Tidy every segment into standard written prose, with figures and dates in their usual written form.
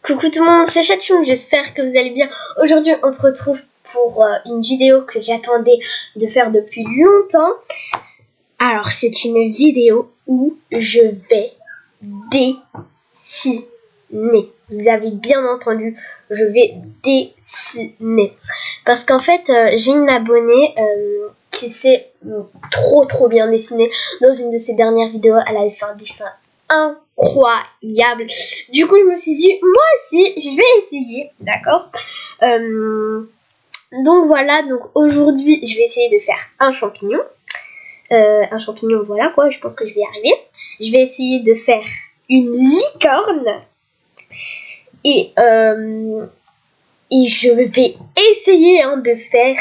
Coucou tout le monde, c'est Chachung, j'espère que vous allez bien. Aujourd'hui, on se retrouve pour une vidéo que j'attendais de faire depuis longtemps. Alors, c'est une vidéo où je vais dessiner. Vous avez bien entendu, je vais dessiner. Parce qu'en fait, j'ai une abonnée qui sait trop bien dessiner. Dans une de ses dernières vidéos, elle avait fait un dessin incroyable. Du coup, je me suis dit, moi aussi, je vais essayer, d'accord. Donc voilà, donc aujourd'hui, je vais essayer de faire un champignon. Voilà quoi, je pense que je vais y arriver. Je vais essayer de faire une licorne. Et je vais essayer de faire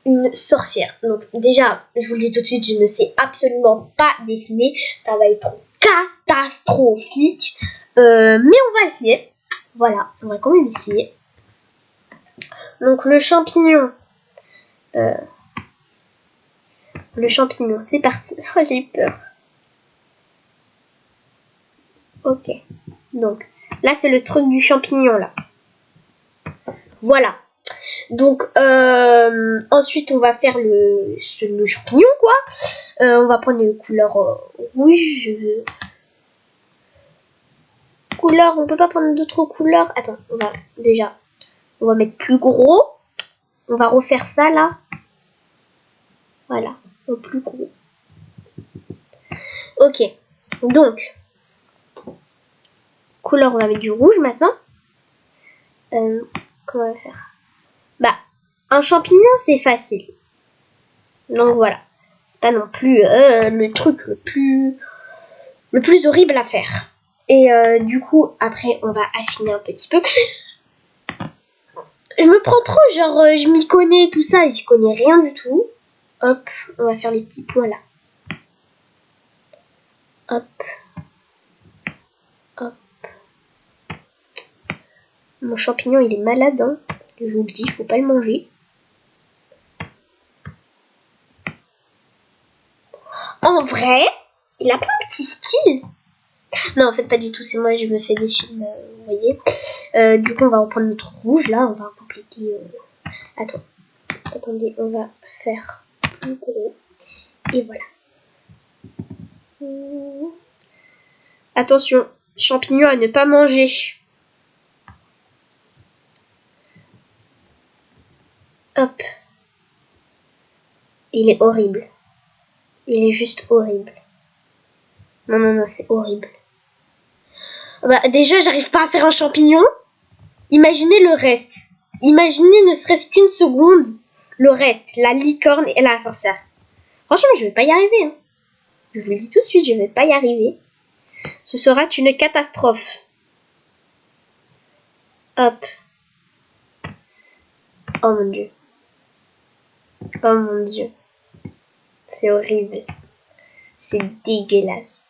une sorcière. Donc déjà, je vous le dis tout de suite, je ne sais absolument pas dessiner. Ça va être catastrophique. Mais on va essayer. Voilà, on va quand même essayer. Donc le champignon. C'est parti. Oh, j'ai peur. Ok. Donc là, c'est le truc du champignon là. Voilà. Donc ensuite on va faire le champignon quoi. On va prendre une couleur rouge. Couleur, on peut pas prendre d'autres couleurs. Attends, on va mettre plus gros. On va refaire ça là. Voilà, au plus gros. Ok, donc couleur, on va mettre du rouge maintenant. Comment on va faire? Bah, un champignon c'est facile. Donc voilà, c'est pas non plus le truc le plus horrible à faire. Et du coup, après, on va affiner un petit peu. Je me prends trop, genre, je m'y connais, tout ça, et j'y connais rien du tout. Hop, on va faire les petits points là. Hop. Hop. Mon champignon, il est malade, hein. Je vous le dis, faut pas le manger. En vrai, il a plein de petits styles. Non, en fait, pas du tout, c'est moi, je me fais des films, vous voyez. Du coup, on va reprendre notre rouge, là, on va compléter... Attendez, on va faire plus gros. Et voilà. Attention, champignon à ne pas manger. Hop. Il est horrible. Il est juste horrible. Non, c'est horrible. Bah, déjà, j'arrive pas à faire un champignon. Imaginez le reste. Imaginez ne serait-ce qu'une seconde le reste, la licorne et la sorcière. Franchement, je vais pas y arriver. Hein. Je vous le dis tout de suite, je vais pas y arriver. Ce sera une catastrophe. Hop. Oh mon dieu. Oh mon dieu. C'est horrible. C'est dégueulasse.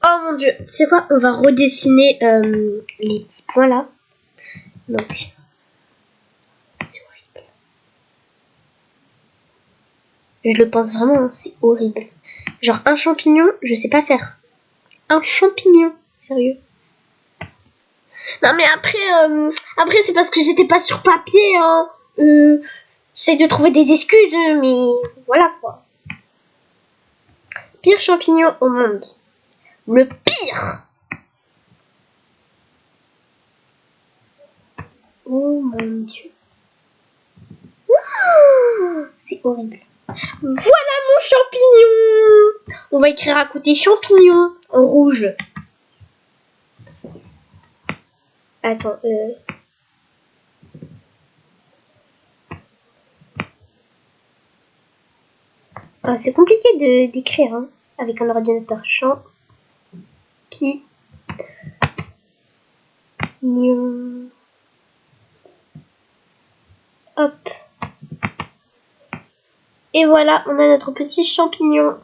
Oh mon dieu. C'est quoi? On va redessiner les petits points là. Donc. C'est horrible. Je le pense vraiment, c'est horrible. Genre un champignon, je sais pas faire. Un champignon, sérieux. Non mais après c'est parce que j'étais pas sur papier. Hein. J'essaie de trouver des excuses, mais voilà quoi. Pire champignon au monde. Le pire. Oh mon dieu. C'est horrible. Voilà mon champignon. On va écrire à côté champignon en rouge. Attends, c'est compliqué d'écrire hein, avec un ordinateur. Champignon. Hop. Et voilà, on a notre petit champignon.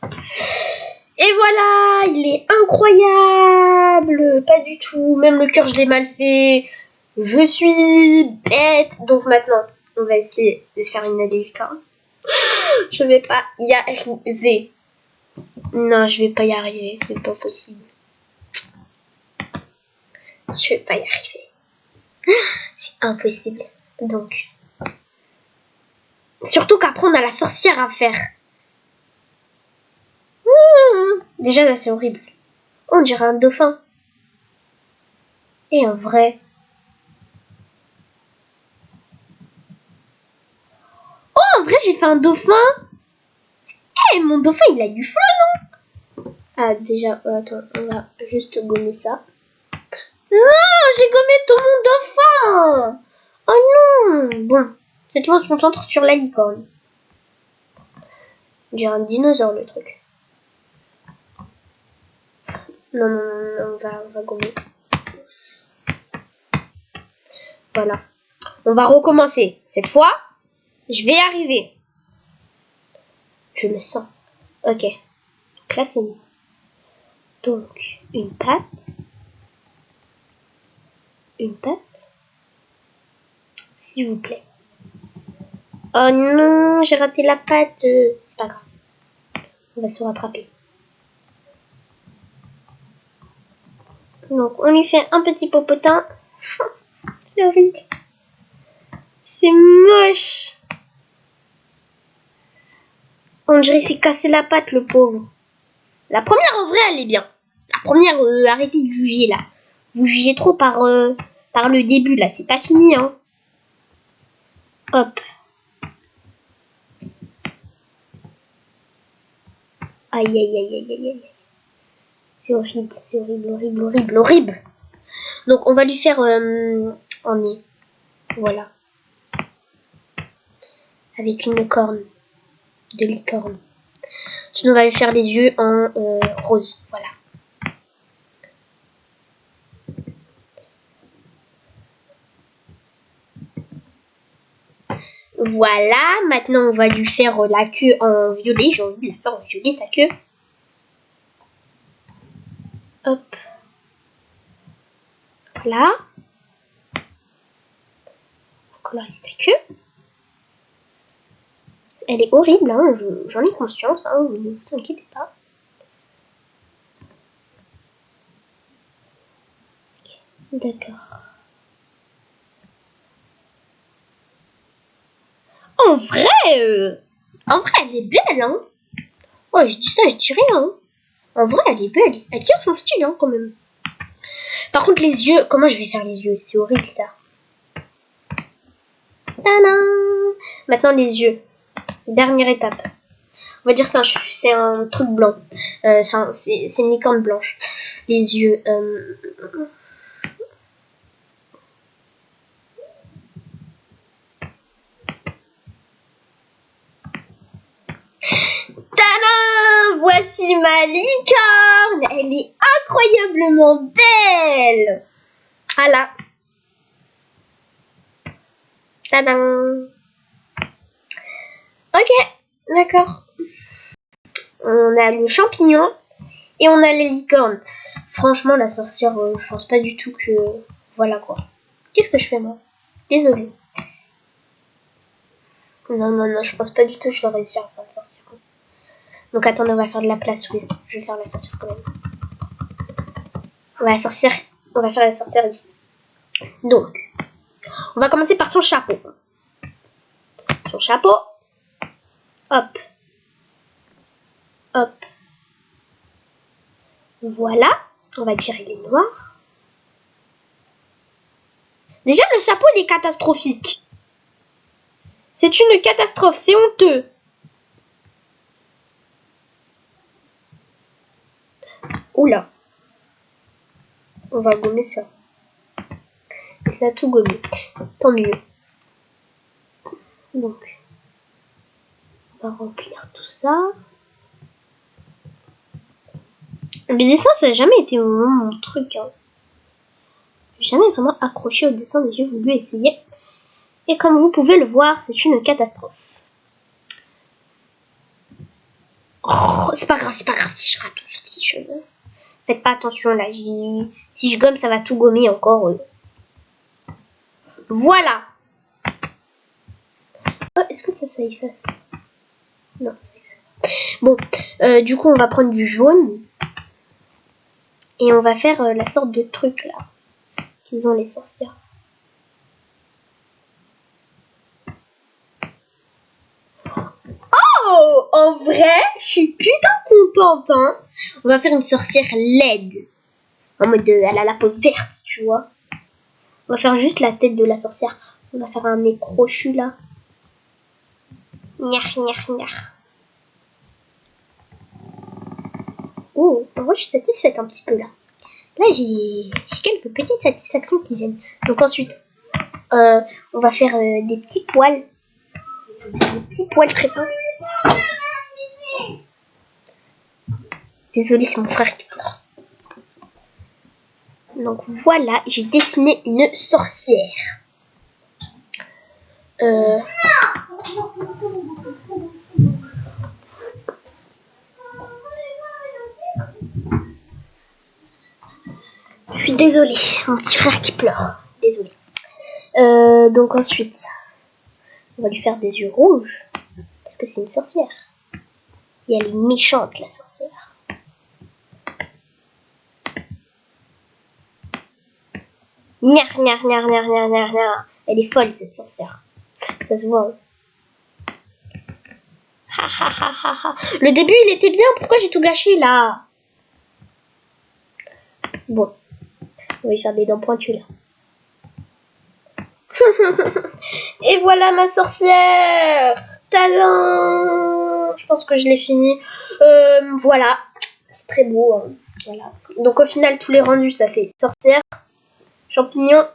Et voilà, il est incroyable. Pas du tout, même le cœur je l'ai mal fait. Je suis bête. Donc maintenant, on va essayer de faire une licorne. Je vais pas y arriver. Non, je vais pas y arriver, c'est pas possible. Je vais pas y arriver. C'est impossible. Donc. Surtout qu'après, on a la sorcière à faire. Déjà, là, c'est horrible. On dirait un dauphin. Et en vrai. Oh, en vrai, j'ai fait un dauphin. Eh, mon dauphin, il a du feu, non? Ah, déjà, attends, on va juste gommer ça. Non, j'ai gommé tout mon dauphin. Oh non. Bon, cette fois, on se concentre sur la licorne. J'ai un dinosaure, le truc. Non, non, non, on va gommer. Voilà. On va recommencer. Cette fois, je vais y arriver. Je le sens. Ok. Donc là, c'est bon. Donc, une patte. Une patte. S'il vous plaît. Oh non, j'ai raté la patte. C'est pas grave. On va se rattraper. Donc, on lui fait un petit popotin. C'est horrible. C'est moche. On dirait qu'il s'est cassé la patte, le pauvre. La première, en vrai, elle est bien. La première, arrêtez de juger, là. Vous jugez trop par le début, là. C'est pas fini, hein. Hop. Aïe, aïe, aïe, aïe, aïe, aïe. C'est horrible, c'est horrible, horrible, horrible, horrible. Donc, on va lui faire en nez. Voilà. Avec une corne. De licorne. Sinon, on va lui faire les yeux en rose. Voilà. Voilà. Maintenant, on va lui faire la queue en violet. J'ai envie de la faire en violet, sa queue. Hop. Voilà. On va colorier sa queue. Elle est horrible, hein. J'en ai conscience, hein. Ne vous inquiétez pas. D'accord. En vrai, elle est belle, hein. Oh, je dis ça, je dis rien, hein. En vrai, elle est belle. Elle tient son style, hein, quand même. Par contre, les yeux, comment je vais faire les yeux? C'est horrible, ça. Tadam! Maintenant, les yeux. Dernière étape. On va dire c'est un truc blanc. Enfin, c'est une licorne blanche. Les yeux. Tadam! Voici ma licorne! Elle est incroyablement belle! Voilà. Tadam! Ok, d'accord. On a le champignon et on a les licornes. Franchement, la sorcière, je pense pas du tout que... Voilà, quoi. Qu'est-ce que je fais, moi? Désolée. Non, non, non, je pense pas du tout que je vais réussir à faire la sorcière. Donc attendez, on va faire de la place, oui. Je vais faire la sorcière quand même. On va faire la sorcière ici. Donc, on va commencer par son chapeau. Son chapeau. Hop. Hop. Voilà. On va tirer les noirs. Déjà, le chapeau, il est catastrophique. C'est une catastrophe, c'est honteux. Oula. On va gommer ça. Et ça a tout gommé. Tant mieux. Donc, on va remplir tout ça. Le dessin, ça n'a jamais été mon truc. Hein. J'ai jamais vraiment accroché au dessin, mais j'ai voulu essayer. Et comme vous pouvez le voir, c'est une catastrophe. Oh, c'est pas grave si je rate tout sur les cheveux. Faites pas attention là, si je gomme, ça va tout gommer encore. Voilà. Oh, est-ce que ça efface? Non, ça efface pas. Bon, du coup, on va prendre du jaune. Et on va faire la sorte de truc là. qu'ils ont les sorcières. Oh, en vrai, je suis putain contente, hein. On va faire une sorcière laide. En mode, elle a la peau verte, tu vois. On va faire juste la tête de la sorcière. On va faire un nez crochu, là. Gnarr, gnarr, gnarr. Oh, en vrai, je suis satisfaite un petit peu, là. Là, j'ai quelques petites satisfactions qui viennent. Donc ensuite, on va faire des petits poils. Des petits poils très fins. Désolée, c'est mon frère qui pleure. Donc voilà, j'ai dessiné une sorcière. Je suis désolée, mon petit frère qui pleure. Désolée. Donc ensuite, on va lui faire des yeux rouges. Parce que c'est une sorcière. Et elle est méchante, la sorcière. Gnarr, gnarr, gnarr, gnarr, gnarr, gnarr, gnarr. Elle est folle, cette sorcière. Ça se voit. Ha, ha, ha, ha, ha. Le début, il était bien. Pourquoi j'ai tout gâché, là? Bon. On va lui faire des dents pointues, là. Et voilà ma sorcière. Tadam. Je pense que je l'ai fini. Voilà. C'est très beau. Hein. Voilà. Donc au final, tous les rendus, ça fait sorcière, champignon.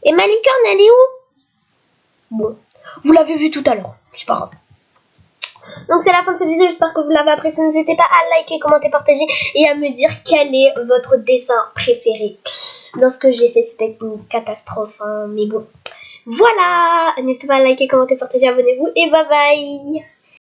Et ma licorne, elle est où? Bon. Vous l'avez vu tout à l'heure. C'est pas grave. Donc c'est la fin de cette vidéo, j'espère que vous l'avez apprécié. N'hésitez pas à liker, commenter, partager et à me dire quel est votre dessin préféré. Dans ce que j'ai fait, c'était une catastrophe, hein, mais bon. Voilà, n'hésitez pas à liker, commenter, partager, abonnez-vous et bye bye.